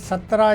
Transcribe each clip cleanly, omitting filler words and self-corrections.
17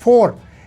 4,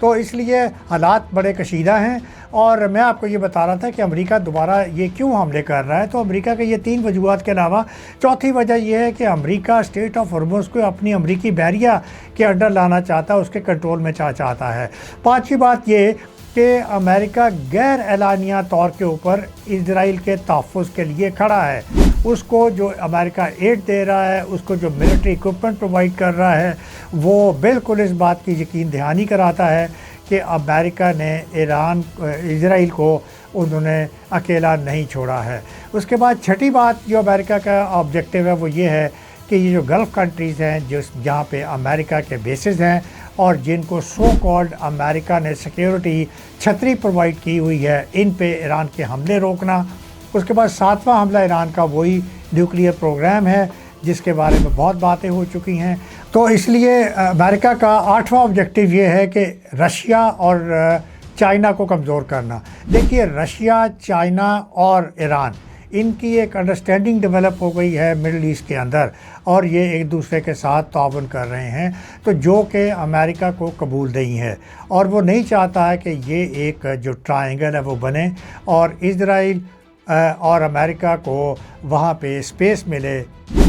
تو اس لیے حالات بڑے کشیدہ ہیں، اور میں آپ کو یہ بتا رہا تھا کہ امریکہ دوبارہ یہ کیوں حملے کر رہا ہے۔ تو امریکہ کے یہ 3 وجوہات کے علاوہ چوتھی وجہ یہ ہے کہ امریکہ اسٹیٹ آف ہرمز کو اپنی امریکی بحریہ کے انڈر لانا چاہتا ہے، اس کے کنٹرول میں چاہتا ہے۔ پانچویں بات یہ کہ امریکہ غیر اعلانیہ طور کے اوپر اسرائیل کے تحفظ کے لیے کھڑا ہے۔ اس کو جو امریکہ ایڈ دے رہا ہے، اس کو جو ملٹری اکوپمنٹ پرووائڈ کر رہا ہے، وہ بالکل اس بات کی یقین دہانی کراتا ہے کہ امریکہ نے اسرائیل کو انہوں نے اکیلا نہیں چھوڑا ہے۔ اس کے بعد چھٹی بات جو امریکہ کا آبجیکٹیو ہے وہ یہ ہے کہ یہ جو گلف کنٹریز ہیں جہاں پہ امریکہ کے بیسز ہیں اور جن کو سو کالڈ امریکہ نے سیکیورٹی چھتری پرووائڈ کی ہوئی ہے، ان پہ ایران کے حملے روکنا۔ اس کے بعد 7واں حملہ ایران کا وہی نیوکلیئر پروگرام ہے جس کے بارے میں بہت باتیں ہو چکی ہیں۔ تو اس لیے امریکہ کا 8واں آبجیکٹیو یہ ہے کہ رشیا اور چائنا کو کمزور کرنا۔ دیکھیے رشیا، چائنا اور ایران، ان کی ایک انڈرسٹینڈنگ ڈیولپ ہو گئی ہے مڈل ایسٹ کے اندر، اور یہ ایک دوسرے کے ساتھ تعاون کر رہے ہیں، تو جو کہ امریکہ کو قبول نہیں ہے، اور وہ نہیں چاہتا ہے کہ یہ ایک جو ٹرائنگل ہے وہ بنے اور اسرائیل اور امریکہ کو وہاں پہ اسپیس ملے،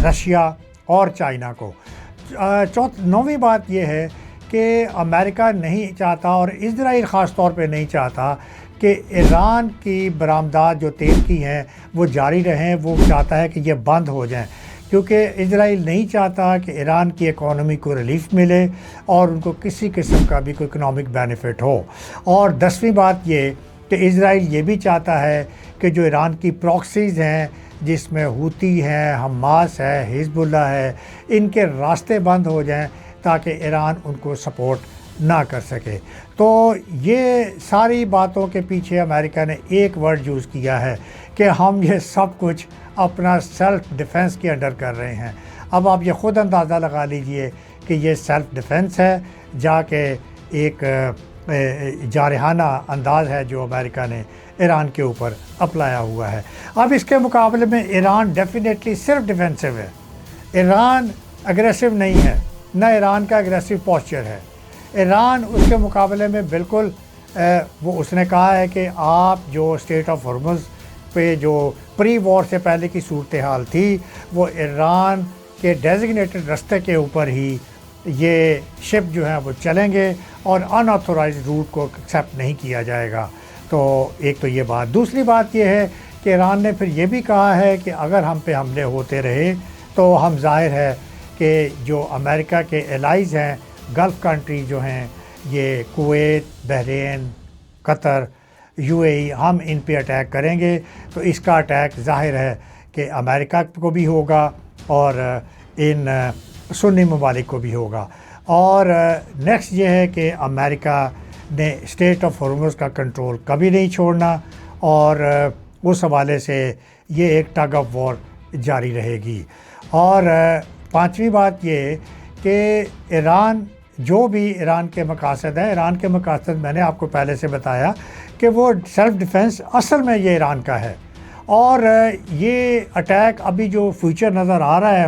رشیا اور چائنا کو۔ 9ویں بات یہ ہے کہ امریکہ نہیں چاہتا اور اسرائیل خاص طور پہ نہیں چاہتا کہ ایران کی برآمدات جو تیل کی ہیں وہ جاری رہیں، وہ چاہتا ہے کہ یہ بند ہو جائیں، کیونکہ اسرائیل نہیں چاہتا کہ ایران کی اکانومی کو ریلیف ملے اور ان کو کسی قسم کا بھی کوئی اکنامک بینیفٹ ہو۔ اور 10ویں بات یہ کہ اسرائیل یہ بھی چاہتا ہے کہ جو ایران کی پراکسیز ہیں جس میں ہوتی ہیں، حماس ہے، حزب اللہ ہے، ان کے راستے بند ہو جائیں تاکہ ایران ان کو سپورٹ نہ کر سکے۔ تو یہ ساری باتوں کے پیچھے امریکہ نے ایک ورڈ یوز کیا ہے کہ ہم یہ سب کچھ اپنا سیلف ڈیفنس کے انڈر کر رہے ہیں۔ اب آپ یہ خود اندازہ لگا لیجئے کہ یہ سیلف ڈیفنس ہے، جا کے ایک جارحانہ انداز ہے جو امریکہ نے ایران کے اوپر اپلایا ہوا ہے۔ اب اس کے مقابلے میں ایران ڈیفینیٹلی صرف ڈیفینسو ہے، ایران اگریسو نہیں ہے، نہ ایران کا اگریسو پوسچر ہے۔ ایران اس کے مقابلے میں بالکل اس نے کہا ہے کہ آپ جو اسٹیٹ آف ہرمز پہ جو پری وار سے پہلے کی صورتحال تھی وہ ایران کے ڈیزگنیٹڈ رستے کے اوپر ہی یہ شپ جو ہیں وہ چلیں گے اور ان آتھورائزڈ روٹ کو ایکسیپٹ نہیں کیا جائے گا۔ تو ایک تو یہ بات، دوسری بات یہ ہے کہ ایران نے پھر یہ بھی کہا ہے کہ اگر ہم پہ حملے ہوتے رہے تو ہم ظاہر ہے کہ جو امریکہ کے الائز ہیں گلف کنٹری جو ہیں، یہ کویت، بحرین، قطر، UAE، ہم ان پہ اٹیک کریں گے۔ تو اس کا اٹیک ظاہر ہے کہ امریکہ کو بھی ہوگا اور ان سنی ممالک کو بھی ہوگا۔ اور نیکسٹ یہ ہے کہ امریکہ نے اسٹیٹ آف ہرمز کا کنٹرول کبھی نہیں چھوڑنا، اور اس حوالے سے یہ ایک ٹگ آف وار جاری رہے گی۔ اور 5ویں بات یہ کہ ایران جو بھی ایران کے مقاصد ہیں، ایران کے مقاصد میں نے آپ کو پہلے سے بتایا کہ وہ سیلف ڈیفنس اصل میں یہ ایران کا ہے، اور یہ اٹیک ابھی جو فیوچر نظر آ رہا ہے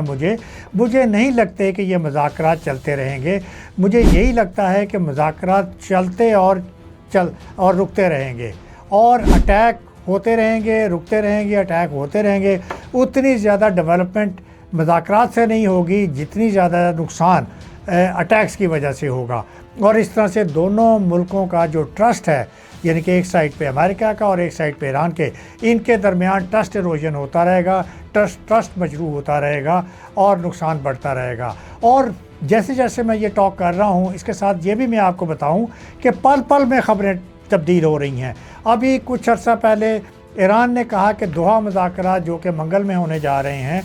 مجھے نہیں لگتے کہ یہ مذاکرات چلتے رہیں گے۔ مجھے یہی لگتا ہے کہ مذاکرات چلتے اور رکتے رہیں گے، اور اٹیک ہوتے رہیں گے، رکتے رہیں گے، اٹیک ہوتے رہیں گے۔ اتنی زیادہ ڈیولپمنٹ مذاکرات سے نہیں ہوگی جتنی زیادہ نقصان اٹیکس کی وجہ سے ہوگا، اور اس طرح سے دونوں ملکوں کا جو ٹرسٹ ہے، یعنی کہ ایک سائڈ پہ امریکہ کا اور ایک سائڈ پہ ایران کے، ان کے درمیان ٹرسٹ ایروژن ہوتا رہے گا، ٹرسٹ مجروح ہوتا رہے گا اور نقصان بڑھتا رہے گا۔ اور جیسے جیسے میں یہ ٹاک کر رہا ہوں اس کے ساتھ یہ بھی میں آپ کو بتاؤں کہ پل پل میں خبریں تبدیل ہو رہی ہیں۔ ابھی کچھ عرصہ پہلے ایران نے کہا کہ دوحہ مذاکرات جو کہ منگل میں ہونے جا رہے ہیں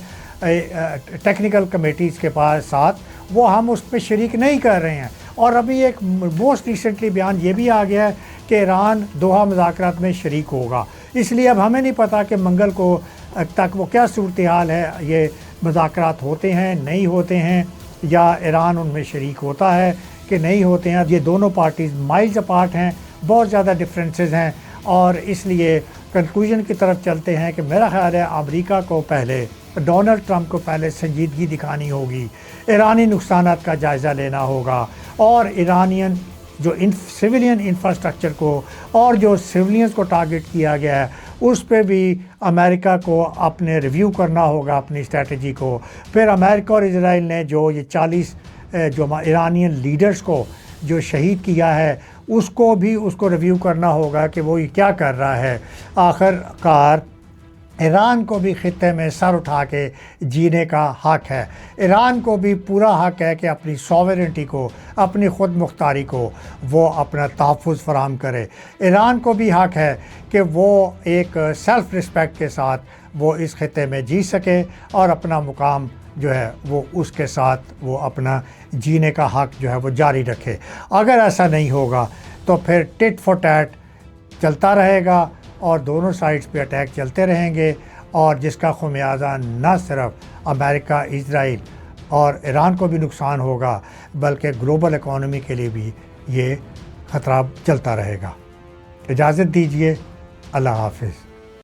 ٹیکنیکل کمیٹیز کے ساتھ، وہ ہم اس پہ شریک نہیں کر رہے ہیں، اور ابھی ایک موسٹ ریسنٹلی بیان یہ بھی آ گیا ہے کہ ایران دوحہ مذاکرات میں شریک ہوگا۔ اس لیے اب ہمیں نہیں پتہ کہ منگل کو تک وہ کیا صورتحال ہے، یہ مذاکرات ہوتے ہیں نہیں ہوتے ہیں، یا ایران ان میں شریک ہوتا ہے کہ نہیں ہوتے ہیں۔ اب یہ دونوں پارٹیز مائلز اپارٹ ہیں، بہت زیادہ ڈفرینسز ہیں، اور اس لیے کنکلوژن کی طرف چلتے ہیں کہ میرا خیال ہے امریکہ کو پہلے، ڈونلڈ ٹرمپ کو پہلے سنجیدگی دکھانی ہوگی، ایرانی نقصانات کا جائزہ لینا ہوگا، اور جو سویلین انفراسٹرکچر کو اور جو سویلینز کو ٹارگٹ کیا گیا ہے اس پہ بھی امریکہ کو اپنے ریویو کرنا ہوگا اپنی اسٹریٹجی کو. پھر امریکہ اور اسرائیل نے جو یہ 40 جو ایرانین لیڈرز کو جو شہید کیا ہے اس کو ریویو کرنا ہوگا کہ وہ یہ کیا کر رہا ہے. آخر کار ایران کو بھی خطے میں سر اٹھا کے جینے کا حق ہے. ایران کو بھی پورا حق ہے کہ اپنی سوورنٹی کو، اپنی خود مختاری کو وہ اپنا تحفظ فراہم کرے. ایران کو بھی حق ہے کہ وہ ایک سیلف رسپیکٹ کے ساتھ وہ اس خطے میں جی سکے اور اپنا مقام جو ہے وہ اس کے ساتھ وہ اپنا جینے کا حق جو ہے وہ جاری رکھے. اگر ایسا نہیں ہوگا تو پھر ٹٹ فور ٹیٹ چلتا رہے گا اور دونوں سائڈز پہ اٹیک چلتے رہیں گے، اور جس کا خمیازہ نہ صرف امریکہ، اسرائیل اور ایران کو بھی نقصان ہوگا بلکہ گلوبل اکانومی کے لیے بھی یہ خطرہ چلتا رہے گا. اجازت دیجیے. اللہ حافظ.